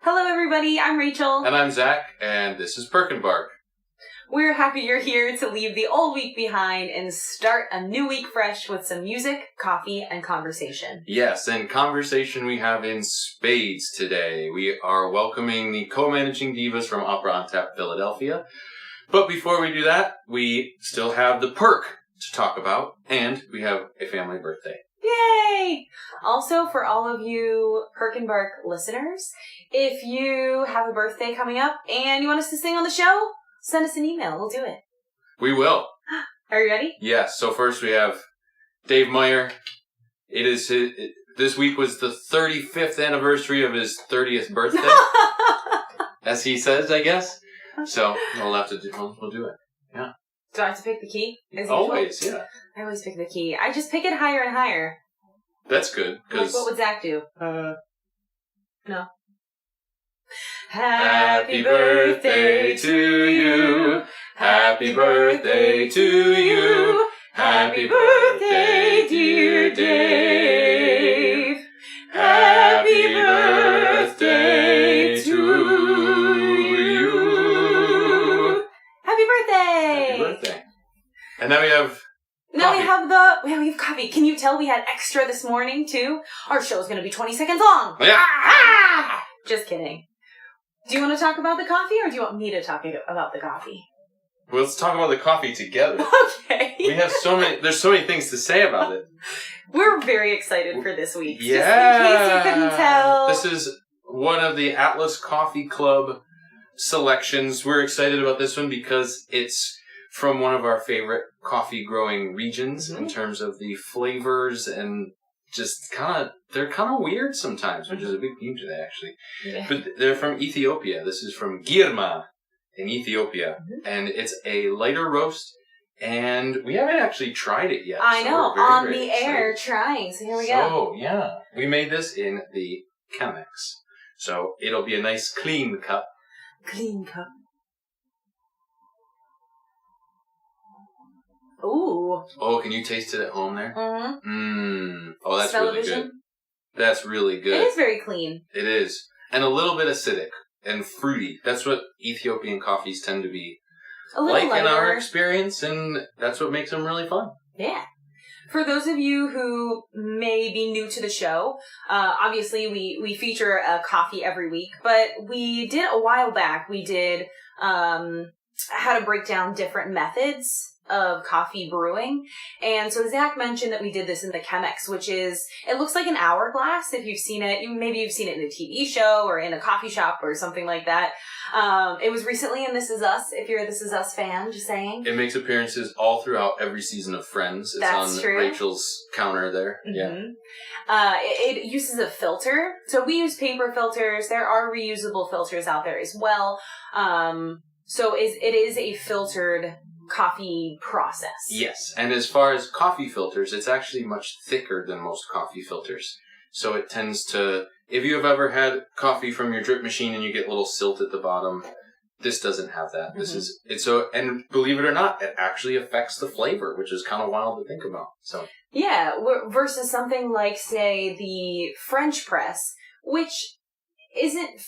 Hello everybody, I'm Rachel. And I'm Zach, and this is Perkenbark. We're happy you're here to leave the old week behind and start a new week fresh with some music, coffee, and conversation. Yes, and conversation we have in spades today. We are welcoming the co-managing Divas from Operon, Philadelphia. But before we do that, we still have the perk to talk about, and we have a family birthday. Yay! Also, for all of you Perkenbark listeners, if you have a birthday coming up and you want us to sing on the show, send us an email. We'll do it. We will. Are you ready? Yes, so first we have Dave Moyer. This week was the 35th anniversary of his 30th birthday. As he says, I guess. So, we'll do it. Yeah. Do I have to pick the key? Always, yeah. I always pick the key. I just pick it higher and higher. That's good. Like, what would Zach do? No. Happy birthday to you. Happy birthday to you. Happy birthday, dear Dave. Happy birthday to you. Happy birthday! Happy birthday. And now we have we have coffee. Can you tell we had extra this morning too? Our show is going to be 20 seconds long. Yeah. Ah! Just kidding. Do you want to talk about the coffee, or do you want me to talk about the coffee? Well, let's talk about the coffee together. Okay. We have there's so many things to say about it. We're very excited for this week. Yeah. Just in case you couldn't tell. This is one of the Atlas Coffee Club selections. We're excited about this one because it's from one of our favorite coffee growing regions in terms of the flavors and just they're kind of weird sometimes, which is a big theme today, actually. Yeah. But they're from Ethiopia. This is from Girma in Ethiopia. And it's a lighter roast, and we haven't actually tried it yet. I know, we're very, on very the excited. air trying, so here we go. So, yeah. We made this in the Chemex. So, it'll be a nice clean cup. Clean cup. Ooh. Oh, can you taste it at home there? Mm-hmm. Oh, that's really good. That's really good. It is very clean. It is. And a little bit acidic and fruity. That's what Ethiopian coffees tend to be A little like lighter. in our experience, and that's what makes them really fun. Yeah. For those of you who may be new to the show, obviously we feature a coffee every week, but we did a while back, we did how to break down different methods of coffee brewing. And so Zach mentioned that we did this in the Chemex, which is, it looks like an hourglass if you've seen it. Maybe you've seen it in a TV show or in a coffee shop or something like that. It was recently in This Is Us, if you're a This Is Us fan, just saying. It makes appearances all throughout every season of Friends. It's That's on true. Rachel's counter there. Mm-hmm. Yeah. It uses a filter. So we use paper filters. There are reusable filters out there as well. So it is a filtered coffee process. Yes, and as far as coffee filters, it's actually much thicker than most coffee filters. So it tends to, if you have ever had coffee from your drip machine and you get a little silt at the bottom, this doesn't have that. This is, and believe it or not, it actually affects the flavor, which is kind of wild to think about. So yeah, versus something like, say, the French press, which it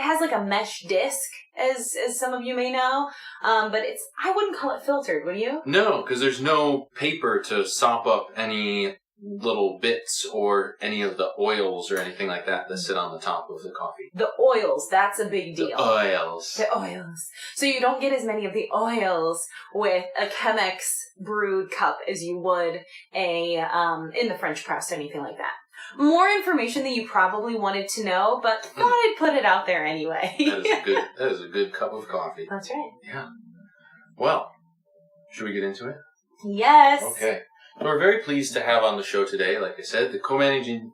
has like a mesh disc, as some of you may know, but I wouldn't call it filtered, would you? no, because there's no paper to sop up any little bits or any of the oils or anything like that sit on the top of the coffee. The oils, that's a big deal. The oils. The oils. So you don't get as many of the oils with a Chemex brewed cup as you would in the French press or anything like that. More information than you probably wanted to know, but thought I'd put it out there anyway. That is a good cup of coffee. That's right. Yeah. Well, should we get into it? Yes. Okay. So we're very pleased to have on the show today, like I said, the co-managing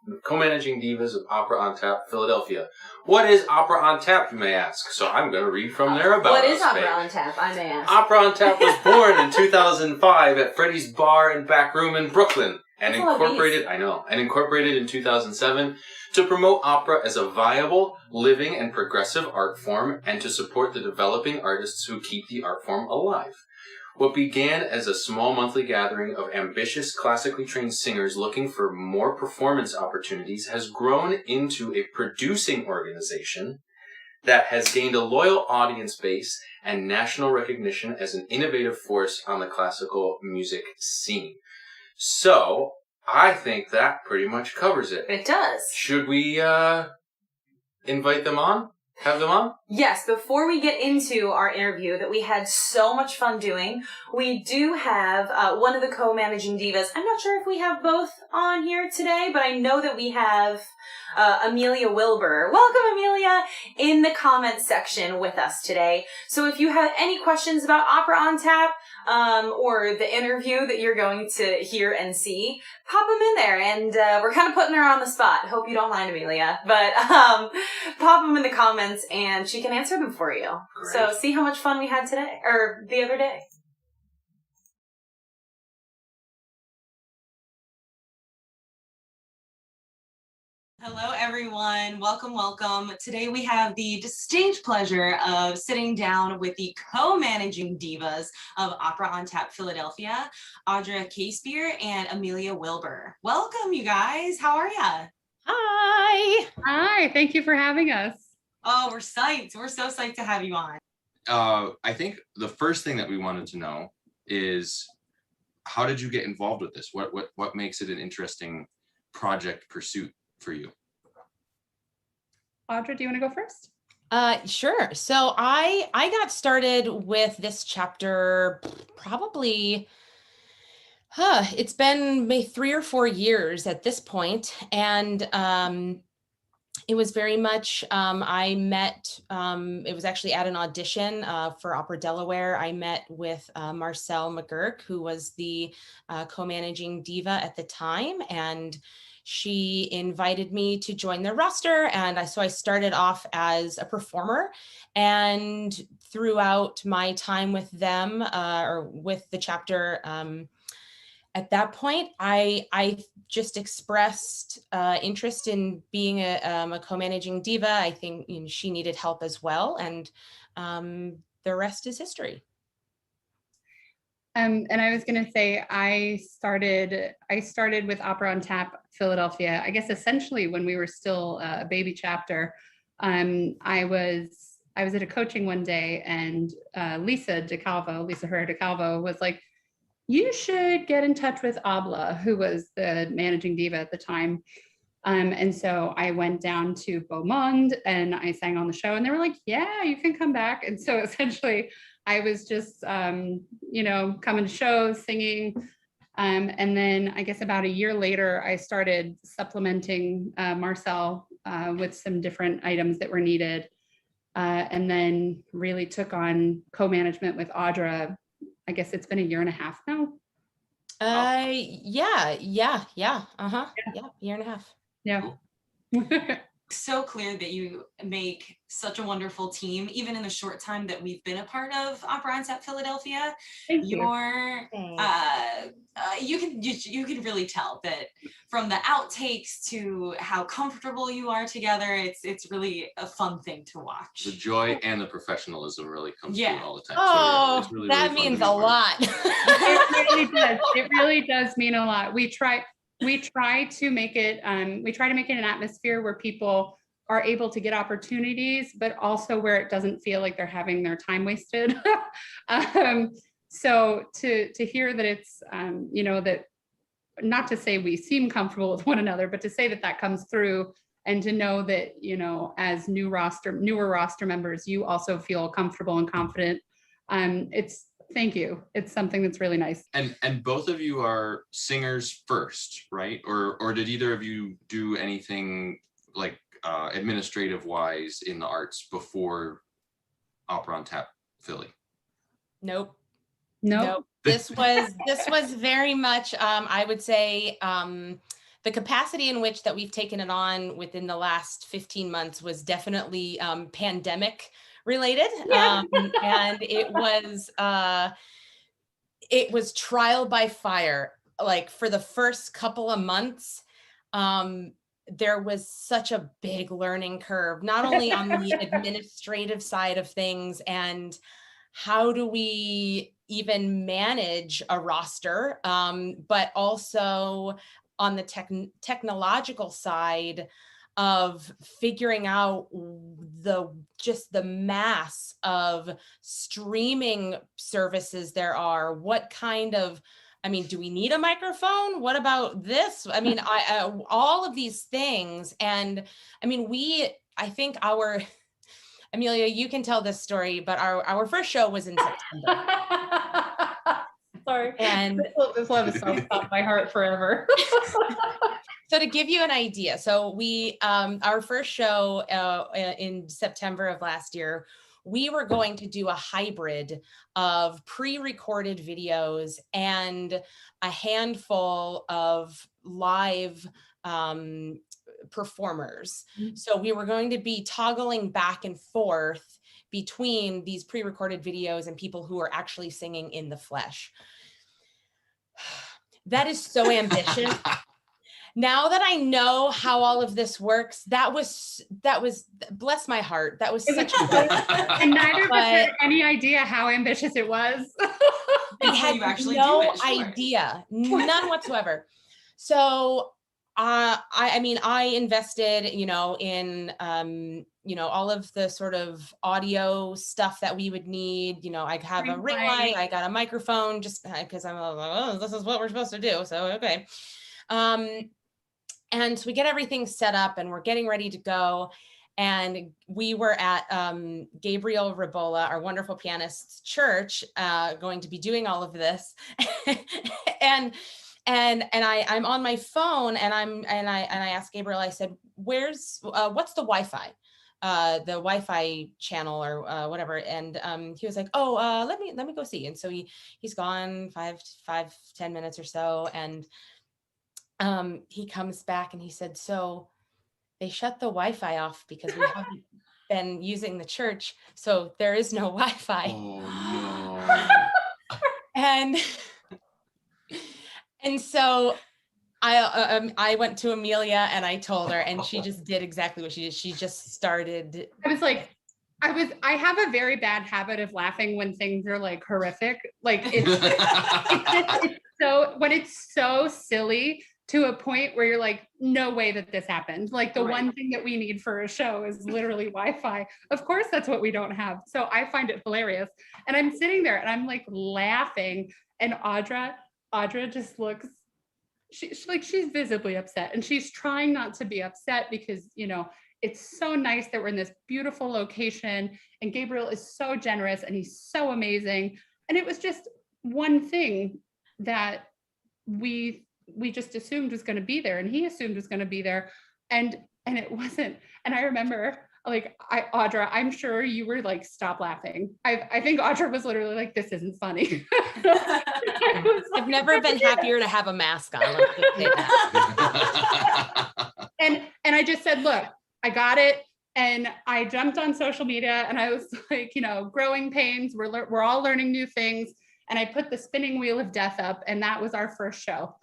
Divas of Opera on Tap, Philadelphia. What is Opera on Tap, you may ask? So I'm going to read from their About Us What is Opera page. on Tap, I may ask? Opera on Tap was born in 2005 at Freddy's Bar and Back Room in Brooklyn, and incorporated in 2007 to promote opera as a viable, living, and progressive art form, and to support the developing artists who keep the art form alive. What began as a small monthly gathering of ambitious, classically trained singers looking for more performance opportunities has grown into a producing organization that has gained a loyal audience base and national recognition as an innovative force on the classical music scene. So, I think that pretty much covers it. It does. Should we invite them on? Have them on? Yes, before we get into our interview that we had so much fun doing, we do have one of the co-managing divas. I'm not sure if we have both on here today, but I know that we have Amelia Wilber. Welcome, Amelia, in the comments section with us today. So if you have any questions about Opera on Tap, or the interview that you're going to hear and see, pop them in there. And we're kind of putting her on the spot. Hope you don't mind, Amelia. But pop them in the comments and she can answer them for you. Great. So see how much fun we had today, or the other day. Hello, everyone. Welcome, welcome. Today we have the distinct pleasure of sitting down with the co-managing divas of Opera on Tap Philadelphia, Audra Casebier and Amelia Wilber. Welcome, you guys. How are ya? Hi. Hi, thank you for having us. Oh, we're psyched. We're so psyched to have you on. I think the first thing that we wanted to know is, how did you get involved with this? What makes it an interesting project pursuit for you? Audra, do you want to go first? Sure. So I got started with this chapter probably, it's been maybe 3 or 4 years at this point. And it was very much, I met, it was actually at an audition for Opera Delaware. I met with Marcel McGurk, who was the co-managing diva at the time. And she invited me to join their roster. And so I started off as a performer. And throughout my time with them, or with the chapter, at that point, I just expressed interest in being a co-managing diva. I think she needed help as well. And the rest is history. And I was going to say, I started with Opera on Tap Philadelphia, I guess essentially when we were still a baby chapter. I was at a coaching one day, and Lisa Herrera DeCalvo was like, you should get in touch with Abla, who was the managing diva at the time. And so I went down to Beaumont and I sang on the show, and they were like, yeah, you can come back. And so essentially I was just, coming to shows, singing. And then I guess about a year later, I started supplementing Marcel with some different items that were needed. And then really took on co-management with Audra. I guess it's been 1.5 years now. Yeah. Yeah, 1.5 years. Yeah. So clear that you make such a wonderful team, even in the short time that we've been a part of Opera on Tap Philadelphia. Thank you. You can really tell that from the outtakes to how comfortable you are together. It's really a fun thing to watch. The joy and the professionalism really comes through all the time. Oh, so it's really, that really means a lot. It really does. It really does mean a lot. We try to make it an atmosphere where people are able to get opportunities, but also where it doesn't feel like they're having their time wasted. So to hear that it's, that, not to say we seem comfortable with one another, but to say that comes through, and to know that, as newer roster members, you also feel comfortable and confident. Thank you. It's something that's really nice. And both of you are singers first, right? Or did either of you do anything like administrative wise in the arts before Opera on Tap Philly? Nope. Nope. This was very much, I would say, the capacity in which that we've taken it on within the last 15 months was definitely pandemic related. Yeah. And it was trial by fire. Like for the first couple of months, there was such a big learning curve, not only on the administrative side of things and how do we even manage a roster, but also on the technological side, of figuring out the mass of streaming services there are. What kind of, I mean, do we need a microphone? What about this? I mean, all of these things. And I mean, I think Amelia, you can tell this story, but our first show was in September. Sorry. And this will have a soft spot in my heart forever. So to give you an idea, so we, our first show in September of last year, we were going to do a hybrid of pre-recorded videos and a handful of live performers. So we were going to be toggling back and forth between these pre-recorded videos and people who are actually singing in the flesh. That is so ambitious. Now that I know how all of this works, that was bless my heart. That was such a and neither of us had any idea how ambitious it was. I had no idea, none whatsoever. So I mean, I invested, in, all of the sort of audio stuff that we would need. I have a ring light, I got a microphone, just because I'm like, oh, this is what we're supposed to do. So, okay. And so we get everything set up and we're getting ready to go. And we were at Gabriel Ribola, our wonderful pianist's church, going to be doing all of this. and I'm on my phone and I asked Gabriel, I said, what's the Wi-Fi? The Wi-Fi channel or whatever. And he was like, oh, let me go see. And so he's gone 5-10 minutes or so. And he comes back and he said, so they shut the Wi-Fi off because we haven't been using the church. So there is no Wi-Fi. Oh no. And so I went to Amelia and I told her, and she just did exactly what she did. She just started. I have a very bad habit of laughing when things are like horrific. Like it's so, when it's so silly to a point where you're like, no way that this happened. Like the one thing that we need for a show is literally Wi-Fi. Of course, that's what we don't have. So I find it hilarious. And I'm sitting there and I'm like laughing, and Audra just looks, she's visibly upset, and she's trying not to be upset because, it's so nice that we're in this beautiful location and Gabriel is so generous and he's so amazing. And it was just one thing that we just assumed was going to be there, and he assumed was going to be there. And it wasn't. And I remember Audra, I'm sure you were like, stop laughing. I think Audra was literally like, this isn't funny. I've never been happier to have a mask on. Let's just say that. And I just said, look, I got it. And I jumped on social media and I was like, growing pains, we're all learning new things. And I put the spinning wheel of death up, and that was our first show.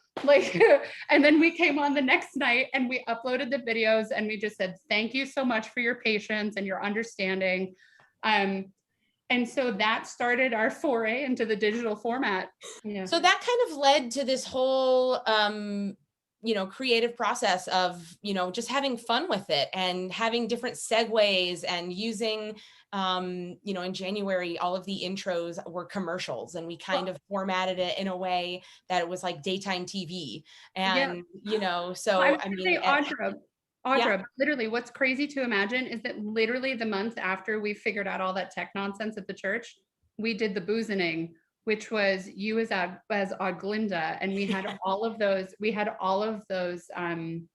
And then we came on the next night and we uploaded the videos and we just said, thank you so much for your patience and your understanding. And so that started our foray into the digital format. Yeah. So that kind of led to this whole, creative process of, just having fun with it and having different segues and using, in January, all of the intros were commercials, and we kind of formatted it in a way that it was like daytime TV. And, so I mean, Audra, literally what's crazy to imagine is that literally the month after we figured out all that tech nonsense at the church, we did the boozening, which was you as Auglinda, and we had all of those home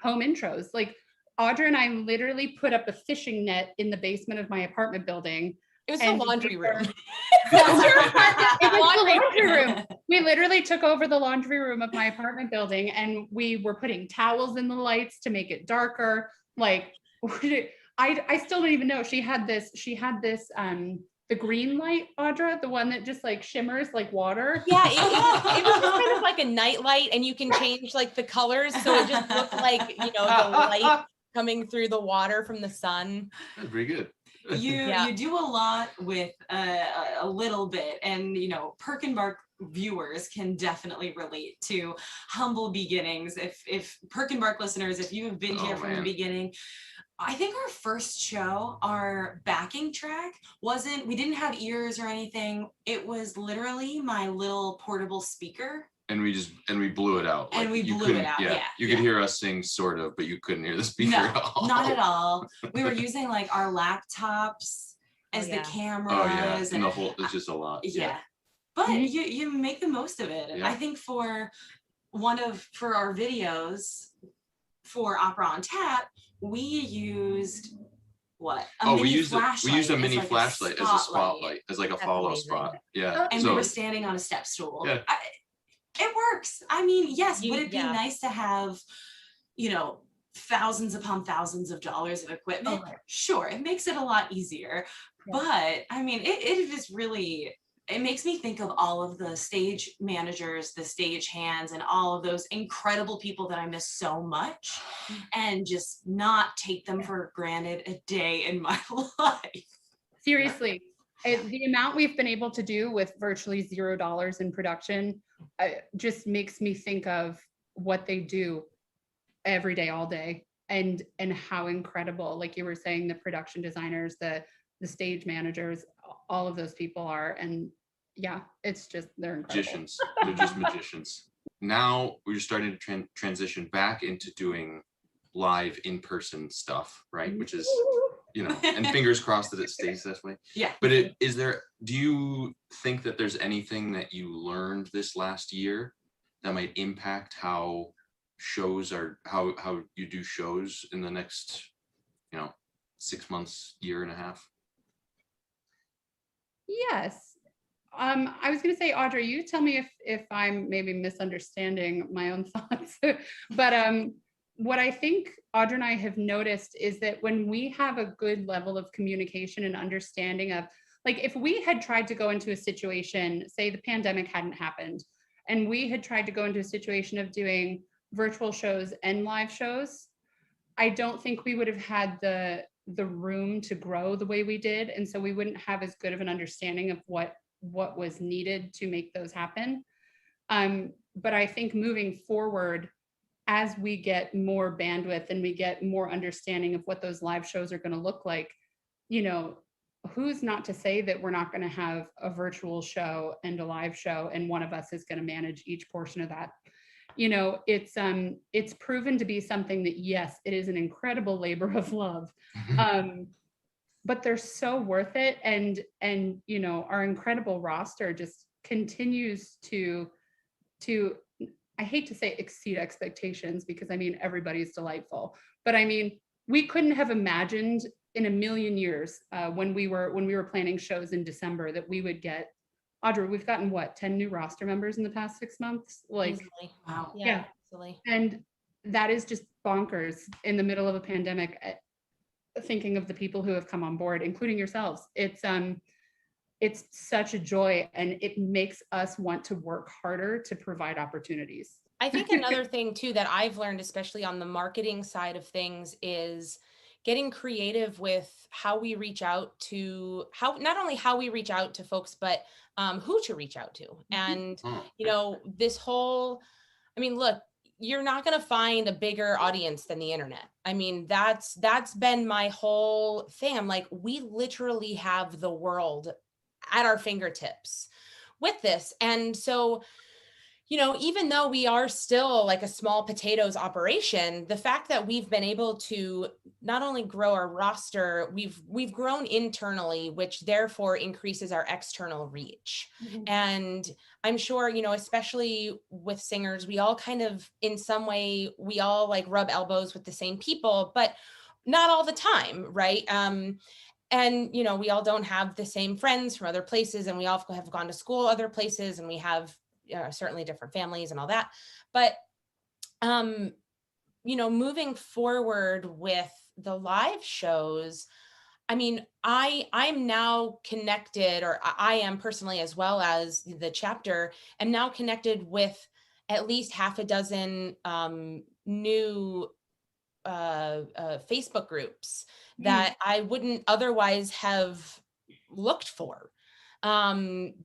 intros. Like Audra and I literally put up a fishing net in the basement of my apartment building. It was the laundry room. It was the laundry room. We literally took over the laundry room of my apartment building, and we were putting towels in the lights to make it darker. Like I still don't even know. She had this the green light, Audra, the one that just like shimmers like water. Yeah, it was just kind of like a night light, and you can change like the colors, so it just looked like the light coming through the water from the sun. That's pretty good. You do a lot with a little bit, and you know, Perk and Bark viewers can definitely relate to humble beginnings. If Perk and Bark listeners, if you have been here from the beginning, I think our first show, our backing track we didn't have ears or anything. It was literally my little portable speaker. And we blew it out. And we blew it out. Yeah. You could hear us sing sort of, but you couldn't hear the speaker at all. Not at all. We were using like our laptops as the cameras. Oh yeah. And the whole, it's just a lot. Yeah. But you make the most of it. Yeah. I think for our videos for Opera on Tap, we used we used a mini flashlight as a spotlight, as like a follow spot. Yeah. And we were standing on a step stool. Yeah. It works. I mean, yes, would it be nice to have, you know, thousands upon thousands of dollars of equipment? Oh, sure, it makes it a lot easier. Yeah. But I mean, it is really, it makes me think of all of the stage managers, the stage hands, and all of those incredible people that I miss so much, and just not take them for granted a day in my life. Seriously, the amount we've been able to do with virtually $0 in production just makes me think of what they do every day, all day, and how incredible, like you were saying, the production designers, the stage managers, all of those people are. And yeah, it's just, they're incredible. Magicians. They're just magicians. Now we're starting to transition back into doing live in-person stuff, right? Which is, you know, and fingers crossed that it stays this way. Yeah. But do you think that there's anything that you learned this last year that might impact how shows are, how you do shows in the next, 6 months, year and a half? Yes. I was going to say, Audra, you tell me if I'm maybe misunderstanding my own thoughts, but what I think Audra and I have noticed is that when we have a good level of communication and understanding of, like, if we had tried to go into a situation, say the pandemic hadn't happened, and we had tried to go into a situation of doing virtual shows and live shows, I don't think we would have had the room to grow the way we did. And so we wouldn't have as good of an understanding of what was needed to make those happen. But I think moving forward, as we get more bandwidth and we get more understanding of what those live shows are going to look like, who's not to say that we're not going to have a virtual show and a live show, and one of us is going to manage each portion of that. It's proven to be something that, yes, it is an incredible labor of love, but they're so worth it. And our incredible roster just continues to I hate to say exceed expectations, because I mean, everybody's delightful, but I mean, we couldn't have imagined in a million years when we were planning shows in December that we would get, Audra, we've gotten 10 new roster members in the past 6 months? Like, easily. Wow. Yeah. Easily. And that is just bonkers in the middle of a pandemic, thinking of the people who have come on board, including yourselves. It's such a joy, and it makes us want to work harder to provide opportunities. I think another thing too that I've learned, especially on the marketing side of things, is getting creative with how we reach out to, not only how we reach out to folks, but who to reach out to. And, this whole, look, you're not going to find a bigger audience than the internet. I mean, that's been my whole thing. I'm like, we literally have the world at our fingertips with this. And so, even though we are still like a small potatoes operation, the fact that we've been able to not only grow our roster, we've grown internally, which therefore increases our external reach. Mm-hmm. And I'm sure, especially with singers, we all kind of, in some way, we all like rub elbows with the same people, but not all the time, right? And, we all don't have the same friends from other places, and we all have gone to school other places, and we have certainly different families and all that. But, moving forward with the live shows, I'm now connected, or I am personally, as well as the chapter, am now connected with at least half a dozen new Facebook groups that I wouldn't otherwise have looked for.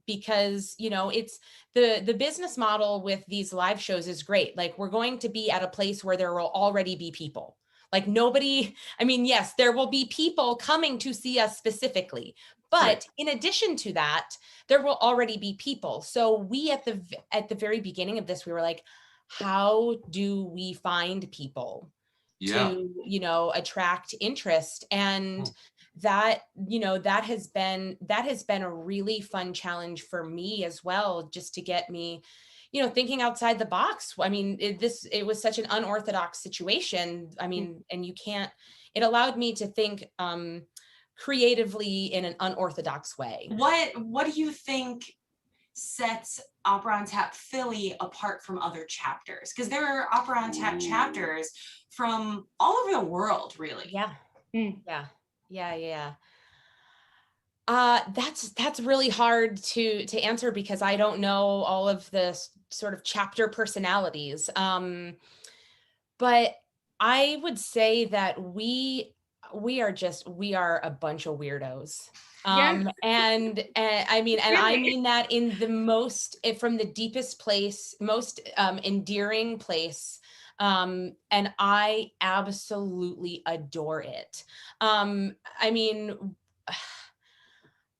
Because, you know, it's the business model with these live shows is great. Like, we're going to be at a place where there will already be people. Like, nobody, I mean, yes, there will be people coming to see us specifically, but in addition to that, there will already be people. So we, at the very beginning of this, we were like, how do we find people to, you know, attract interest? And that, you know, that has been a really fun challenge for me as well, just to get me, you know, thinking outside the box. I mean, it was such an unorthodox situation. I mean, and it allowed me to think creatively in an unorthodox way. What do you think sets Opera on Tap Philly apart from other chapters? Because there are Opera on Tap chapters from all over the world, really. That's really hard to answer, because I don't know all of the sort of chapter personalities. But I would say that we are a bunch of weirdos. And I mean, and I mean that in the most, from the deepest place, most endearing place. And I absolutely adore it. I mean,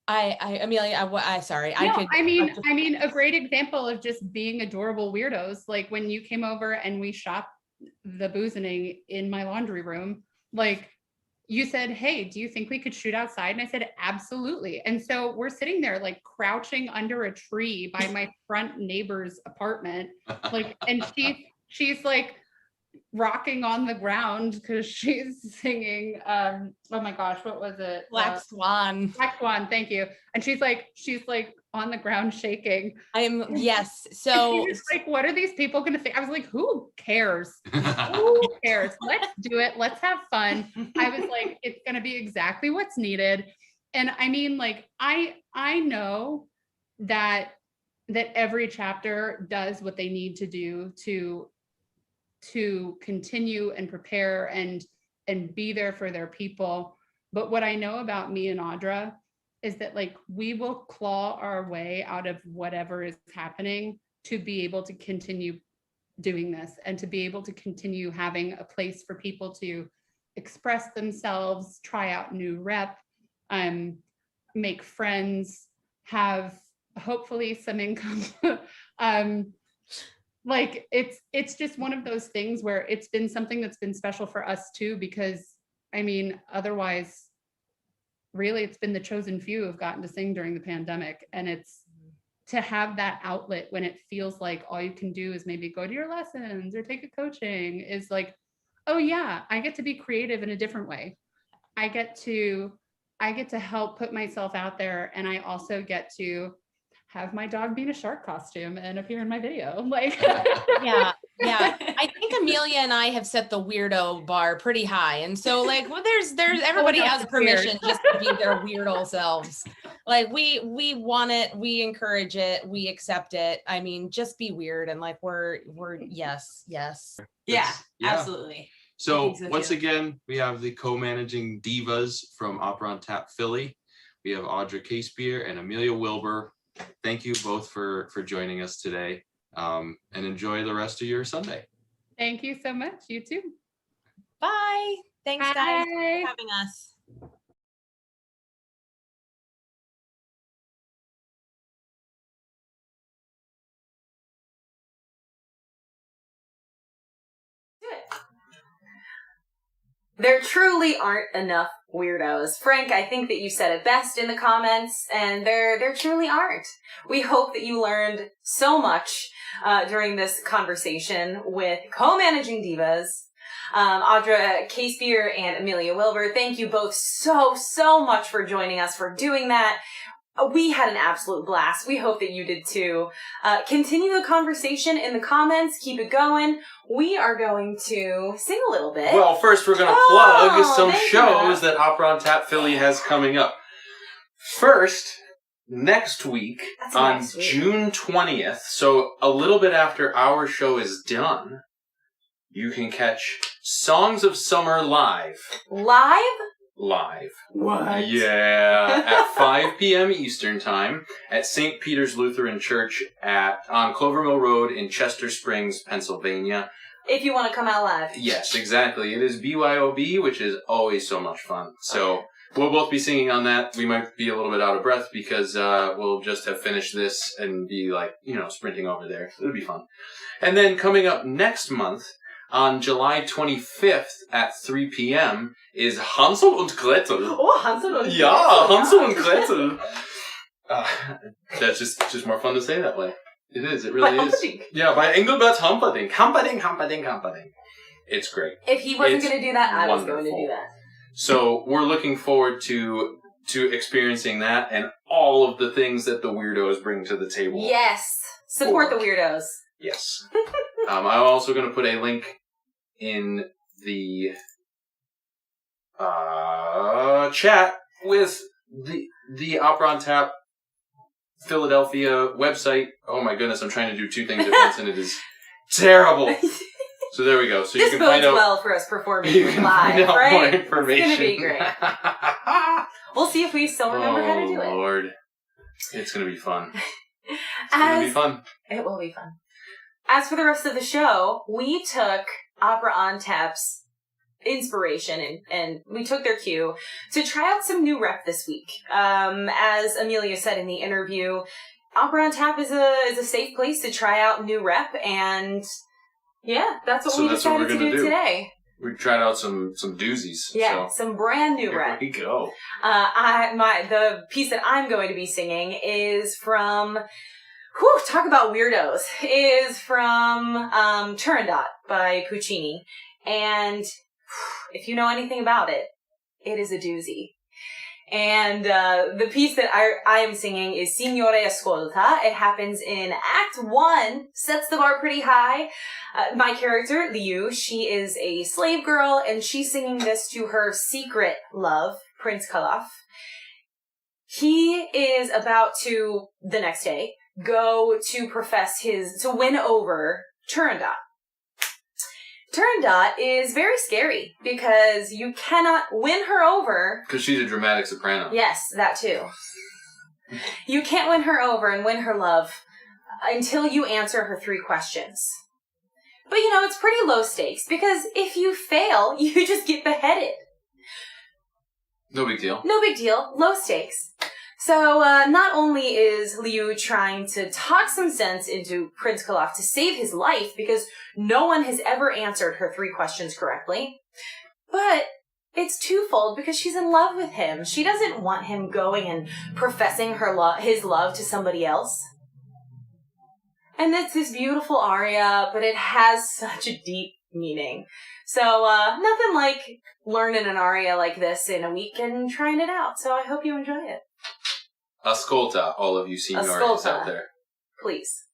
Amelia, sorry. I mean, a great example of just being adorable weirdos. Like, when you came over and we shopped the boozening in my laundry room, like, you said, hey, do you think we could shoot outside? And I said, absolutely. And so we're sitting there, like, crouching under a tree by my front neighbor's apartment. Like, and she's like rocking on the ground because she's singing, oh my gosh, what was it? Black Swan. Black Swan, thank you. And she's like on the ground shaking. Yes. So she's like, what are these people going to think? I was like, who cares? Who cares? Let's do it. Let's have fun. I was like, it's going to be exactly what's needed. And I mean, like, I know that every chapter does what they need to do to continue and prepare and be there for their people. But what I know about me and Audra is that, like, we will claw our way out of whatever is happening to be able to continue doing this and to be able to continue having a place for people to express themselves, try out new rep, make friends, have hopefully some income. Like, it's just one of those things where it's been something that's been special for us too, because I mean, otherwise, really, it's been the chosen few who've gotten to sing during the pandemic. And it's to have that outlet when it feels like all you can do is maybe go to your lessons or take a coaching, is like, oh yeah, I get to be creative in a different way. I get to help put myself out there. And I also get to have my dog be in a shark costume and appear in my video. Like, yeah. I think Amelia and I have set the weirdo bar pretty high. And so, like, well, there's everybody has permission just to be their weird old selves. Like, we want it, we encourage it, we accept it. I mean, just be weird. And like, we're yes. Yeah, absolutely. So once again, we have the co-managing divas from Opera on Tap Philly. We have Audra Casebier and Amelia Wilber. Thank you both for joining us today, and enjoy the rest of your Sunday. Thank you so much. You too. Bye. Thanks, guys, for having us. There truly aren't enough weirdos. Frank, I think that you said it best in the comments, and there truly aren't. We hope that you learned so much during this conversation with co-managing divas, Audra Casebier and Amelia Wilber. Thank you both so much for joining us, for doing that. We had an absolute blast. We hope that you did too. Continue the conversation in the comments. Keep it going. We are going to sing a little bit. Well, first we're going to plug some shows that Opera on Tap Philly has coming up. First, next week on June 20th, so a little bit after our show is done, you can catch Songs of Summer Live. Live. What? Yeah, at 5 p.m. Eastern Time at St. Peter's Lutheran Church on Clover Mill Road in Chester Springs, Pennsylvania. If you want to come out live. Yes, exactly. It is BYOB, which is always so much fun. So we'll both be singing on that. We might be a little bit out of breath because we'll just have finished this and be sprinting over there. It'll be fun. And then coming up next month, on July 25th at 3 p.m. is Hansel und Gretel. Oh, Hansel und Gretel. Yeah, Hansel und Gretel. That's just more fun to say that way. It is. It really is. Yeah, by Engelbert Humperdinck. Humperdinck. It's great. If he wasn't going to do that, I was going to do that. So we're looking forward to experiencing that and all of the things that the weirdos bring to the table. Yes. Support the weirdos. Yes. I'm also going to put a link in the chat with the Operon Tap Philadelphia website. Oh my goodness, I'm trying to do two things at once and it is terrible. So there we go. So this you can find out well for us performing you can live, find out right? more information. It's going to be great. We'll see if we still remember how to do it. Oh Lord. It's going to be fun. It's going to be fun. It will be fun. As for the rest of the show, we took Opera on Tap's inspiration and we took their cue to try out some new rep this week. As Amelia said in the interview, Opera on Tap is a safe place to try out new rep, and yeah, that's what we decided to do today. We tried out some doozies. Yeah, some brand new rep. Here we go. The piece that I'm going to be singing is from talk about weirdos, is from Turandot by Puccini. And if you know anything about it, it is a doozy. And the piece that I am singing is Signore Ascolta. It happens in Act 1, sets the bar pretty high. My character, Liu, she is a slave girl, and she's singing this to her secret love, Prince Kalaf. He is about to, the next day, go to to win over Turandot. Turandot is very scary because you cannot win her over. Because she's a dramatic soprano. Yes, that too. You can't win her over and win her love until you answer her 3 questions. But it's pretty low stakes because if you fail, you just get beheaded. No big deal. No big deal. Low stakes. So, not only is Liu trying to talk some sense into Prince Kalaf to save his life, because no one has ever answered her 3 questions correctly, but it's twofold because she's in love with him. She doesn't want him going and professing his love to somebody else. And it's this beautiful aria, but it has such a deep meaning. So, nothing like learning an aria like this in a week and trying it out. So I hope you enjoy it. Ascolta, all of you seniors out there. Please.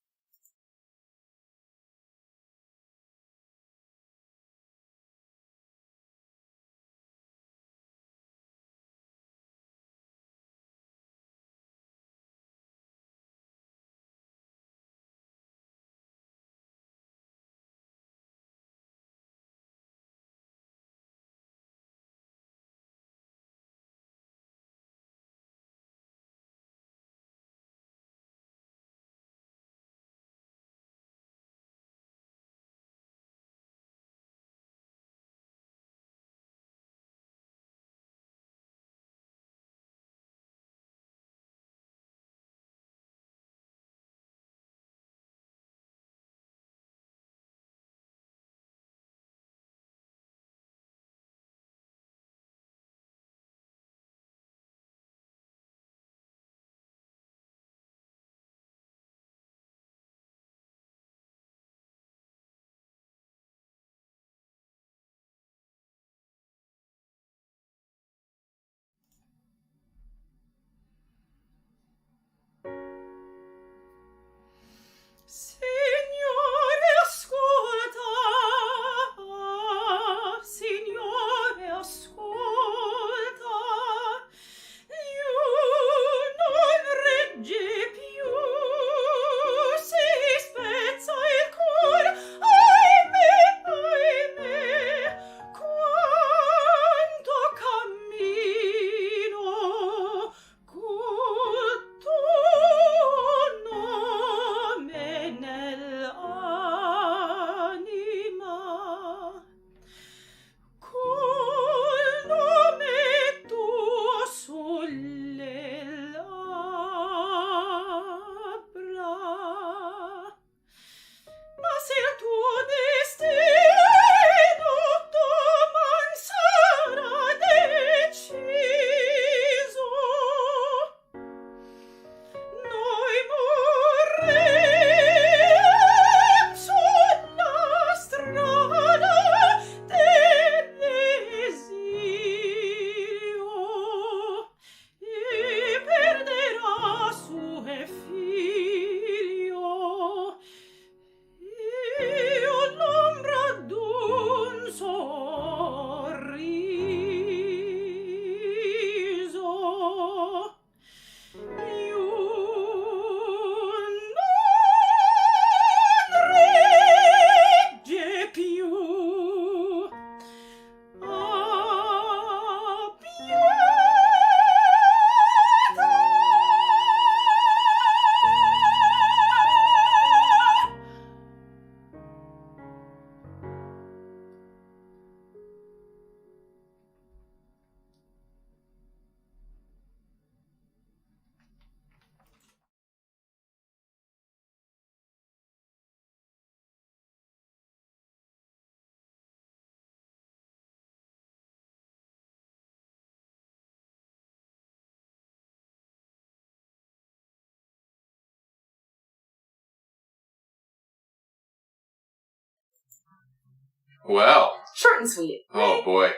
Well. Short and sweet. Oh, Right? boy.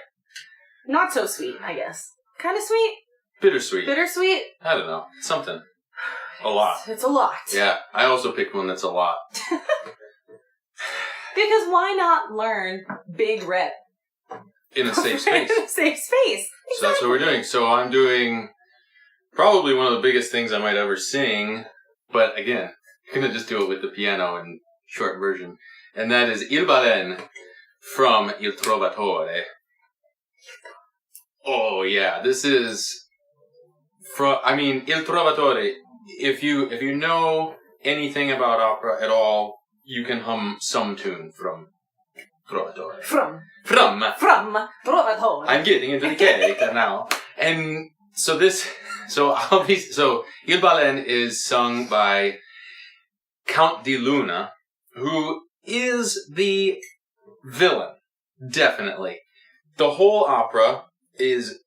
Not so sweet, I guess. Kind of sweet? Bittersweet. Bittersweet? I don't know. Something. A lot. It's a lot. Yeah, I also picked one that's a lot. Because why not learn Big Rip? In a safe space. In a safe space. So that's what we're doing. So I'm doing probably one of the biggest things I might ever sing, but again, I'm going to just do it with the piano in short version. And that is Il Balen from Il Trovatore. Oh yeah, this is from, I mean, Il Trovatore, if you know anything about opera at all, you can hum some tune from Trovatore. From Trovatore. I'm getting into the character now. And so Il Balen is sung by Count di Luna, who is the villain, definitely. The whole opera is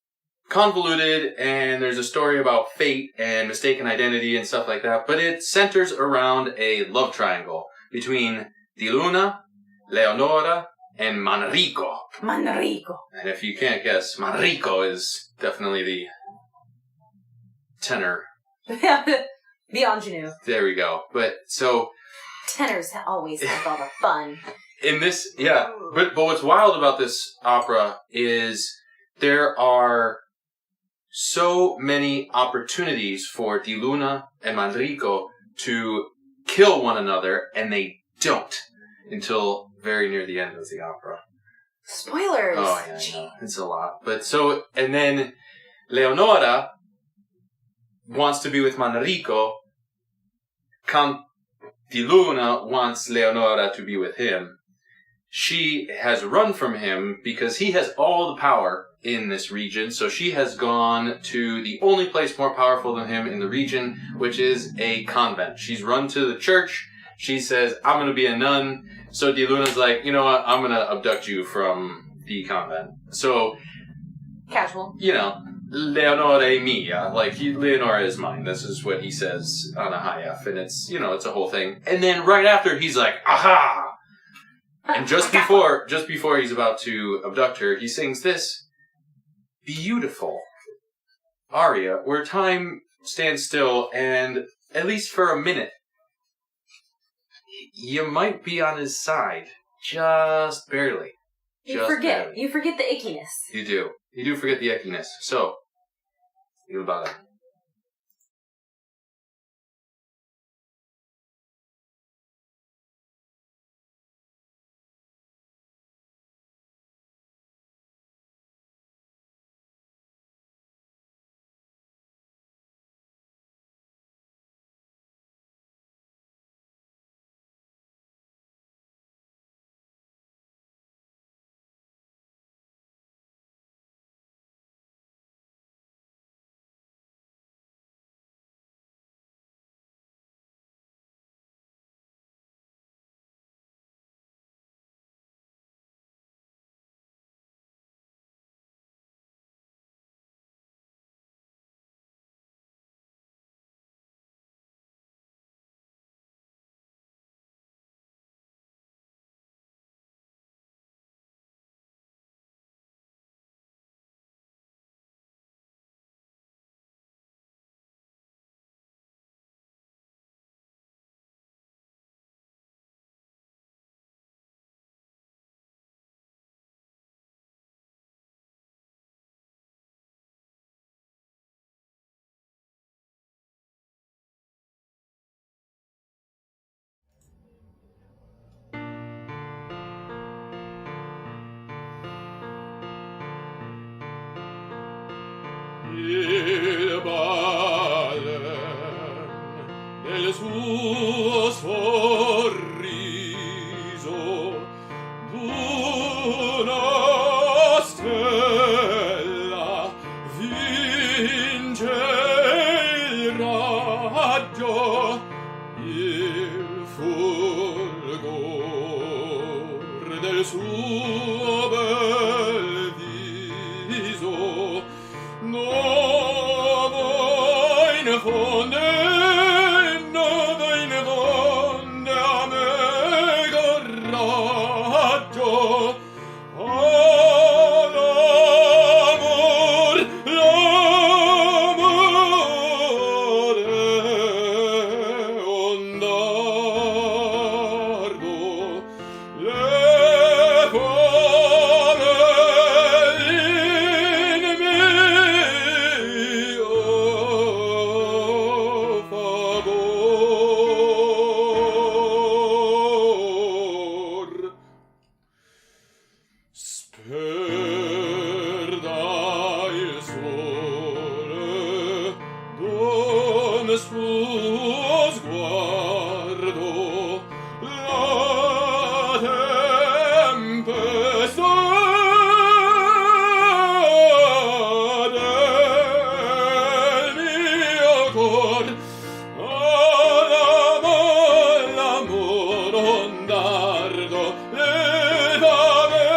convoluted, and there's a story about fate and mistaken identity and stuff like that, but it centers around a love triangle between Di Luna, Leonora, and Manrico. Manrico. And if you can't guess, Manrico is definitely the tenor. The ingenue. There we go. But so tenors always have all the fun. In this, yeah. But what's wild about this opera is there are so many opportunities for Di Luna and Manrico to kill one another, and they don't until very near the end of the opera. Spoilers! Oh, yeah, I know. It's a lot. But so, and then Leonora wants to be with Manrico. Count Di Luna wants Leonora to be with him. She has run from him because he has all the power in this region, so she has gone to the only place more powerful than him in the region, which is a convent. She's run to the church. She says, I'm going to be a nun. So Di Luna's like, you know what, I'm going to abduct you from the convent. So, casual. You know, Leonora mia, like, Leonora is mine. This is what he says on a high F, and it's, you know, it's a whole thing. And then right after, he's like, aha! And just before he's about to abduct her, he sings this beautiful aria where time stands still, and at least for a minute, you might be on his side, just barely. You forget the ickiness. You do forget the ickiness. So, think about it. Il balen del suo sorriso d'una stella vince il raggio, il fulgor del suo bel viso. Nuovo in fonde a me coraggio, suo sguardo la tempesta del mio cor all'amor ondardo levame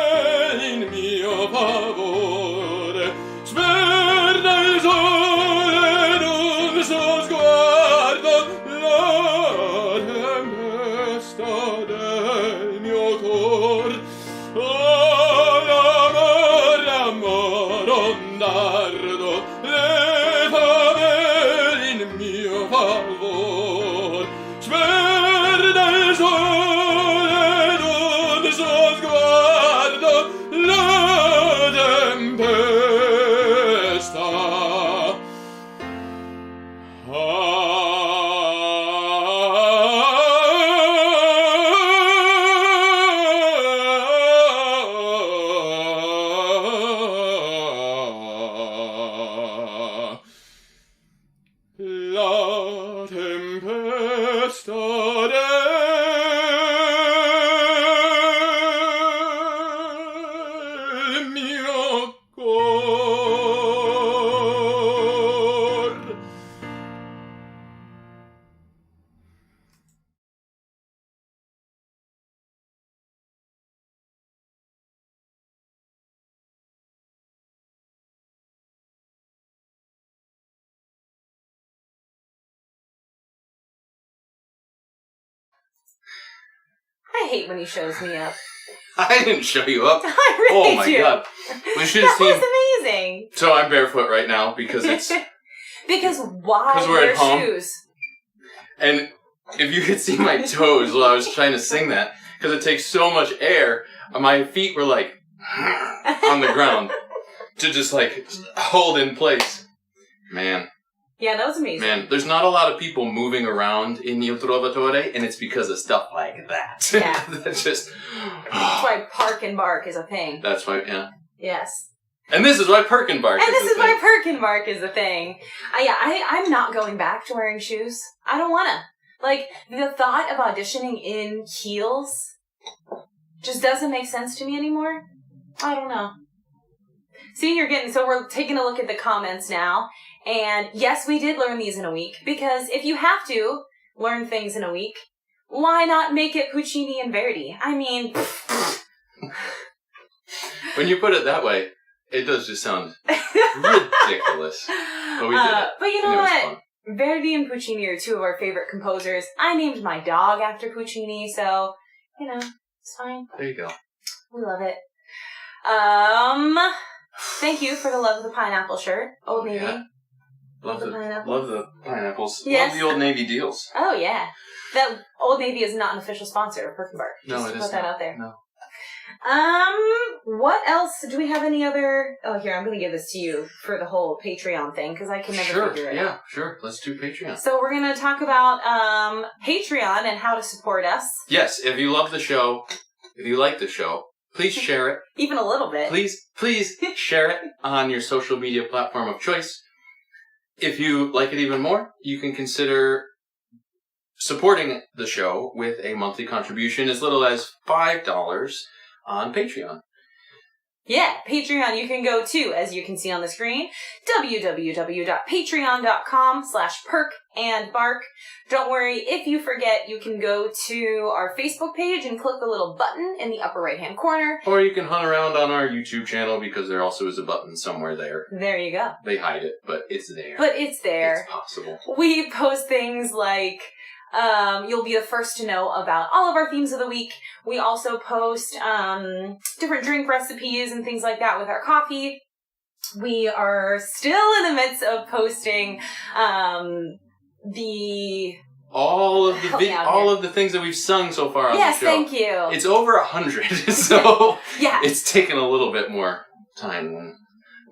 in mio favore smerda il sole d'un suo sguardo la tempesta del mio cor l'amor ondardo levame in mio favor smerda il sole d'un suo sguardo la tempesta la tempesta del mio cor. I hate when he shows me up. I didn't show you up. I really Oh my do. god. We should have That seen. was amazing. So I'm barefoot right now because it's. Because why 'Cause we're wear at home. shoes? And if you could see my toes while I was trying to sing that, because it takes so much air, my feet were like on the ground to just like hold in place. Man, Yeah, that was amazing. man, there's not a lot of people moving around in Il Trovatore, and it's because of stuff like that. Yeah. That's just. That's why park and bark is a thing. That's why, yeah. Yes. And this is why Perkenbark And this the is why thing. Perkenbark is a thing. I'm not going back to wearing shoes. I don't wanna. Like, the thought of auditioning in heels just doesn't make sense to me anymore. I don't know. See, so we're taking a look at the comments now. And yes, we did learn these in a week. Because if you have to learn things in a week, why not make it Puccini and Verdi? I mean... When you put it that way, it does just sound ridiculous. But we did it. But you and know it was what? fun. Verdi and Puccini are two of our favorite composers. I named my dog after Puccini, so, it's fine. There you go. We love it. Thank you for the Love of the Pineapple shirt. Old Navy. Yeah. Love the pineapples. Yes. Love the Old Navy deals. Oh, yeah. That Old Navy is not an official sponsor of Perkenbark. No, Just it to is put that not. out there. No. What else? Do we have any other... Oh, here, I'm going to give this to you for the whole Patreon thing, because I can never figure it out. Yeah, sure. Let's do Patreon. So we're going to talk about Patreon and how to support us. Yes, if you love the show, if you like the show, please share it. Even a little bit. Please share it on your social media platform of choice. If you like it even more, you can consider supporting the show with a monthly contribution as little as $5 on Patreon. Yeah, Patreon you can go to, as you can see on the screen, www.patreon.com/perkandbark. Don't worry, if you forget, you can go to our Facebook page and click the little button in the upper right-hand corner. Or you can hunt around on our YouTube channel because there also is a button somewhere there. There you go. They hide it, but it's there. But it's there. It's possible. We post things like, you'll be the first to know about all of our themes of the week. We also post different drink recipes and things like that with our coffee. We are still in the midst of posting all of the things that we've sung so far on the show. Yes, thank you. It's over 100, so yeah. It's taken a little bit more time than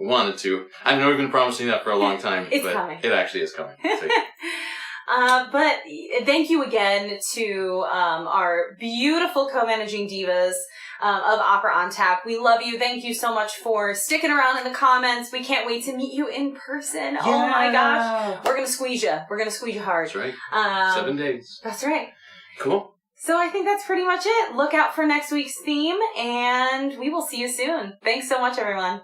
we wanted to. I know we've been promising that for a long time, It's but coming. it actually is coming. So, But thank you again to our beautiful co-managing divas of Opera on Tap. We love you. Thank you so much for sticking around in the comments. We can't wait to meet you in person. Yeah. Oh my gosh. We're going to squeeze you. We're going to squeeze you hard. That's right. 7 days. That's right. Cool. So I think that's pretty much it. Look out for next week's theme, and we will see you soon. Thanks so much, everyone.